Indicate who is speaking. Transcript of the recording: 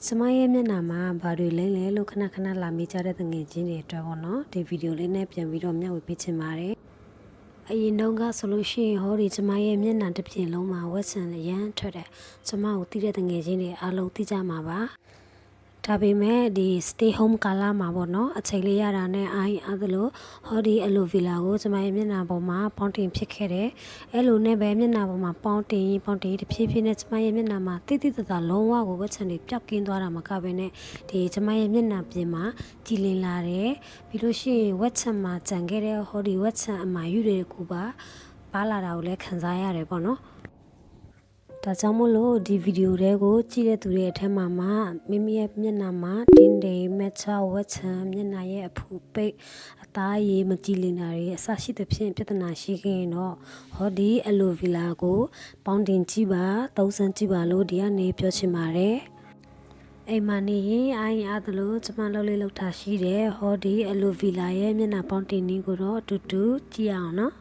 Speaker 1: ကျမရဲ့မျက်နှာမှာဘာတွေလဲလို့ခဏခဏလာမိကြတဲ့တငယ်ချင်းတွေအတွက်ပေါ့နော်ဒီဗီဒီယိုလေးနဲ့ပြန်ပြီးတော့မျှဝေပေးချင်ပါတယ်အရင်တုန်းကဆိုလို့ရှိရင်ဟောဒီကျမရဲ့မျက်နှာတစ်ပြင်လုံးမှာဝက်ဆန်ရမ်းထွက်တယ်ကျမကိုသိတဲ့တငယ်ချင်းတွေအားလုံးသိကြမှာပါဒါပေမဲ့ဒီ stay home ကာလမှာပေါ့နော်အချိန်လေးရတာနဲ့အားသလိုဟောဒီ Alovera ကိုကျမရဲ့မျက်နှာပေါ်မှာပေါင်းတင်ဖြစ်ခဲ့တယ်အဲ့လိုနဲ့ပဲမျက်နှာပေါ်မှာပေါင်းတင်တဖြည်းဖြည်းနဲ့ကျမရဲ့မျက်နှာမှာတိတိတတ်လုံးဝကိုဝက်ချန်တွေပျောက်ကင်းသွားတာမကဘဲနဲ့ဒီကျမရဲ့မျက်နှာပြင်မှာကြည်လင်လာတယ်ပြီးလို့ရှိရင်ဝက်ချန်မှာကြံခဲ့တဲ့ဟောဒီဝက်ချန်အမာယူတွေကိုပါလာတာကိုလည်းခံစားရတယ်ပေါ့နော်ဒါကြောင့်မို့လို့ဒီဗီဒီယိုတွေကိုကြည့်တဲ့သူတွေအထက်မှာမိမိရဲ့မျက်နှာမှာတင်းတိမ်မက်ချဝက်ချံမျက်နှာရဲ့အဖူပိတ်အသားရည်မကြည်လင်တာတွေအစရှိသဖြင့်ပြဿနာရှိခဲ့ရင်တော့ဟောဒီ Alovera ကိုပေါင်းတင်ကြည့်ပါသုံးစမ်းကြည့်ပါလို့ဒီကနေပြောချင်ပါတယ်အိမ်မှာနေရင်အားသလိုကျမလုပ်ထားရှိတယ်ဟောဒီ Alovera ရဲ့မျက်နှာပေါင်းတင်နည်းကိုတော့အတူတူကြည့်အောင်နော်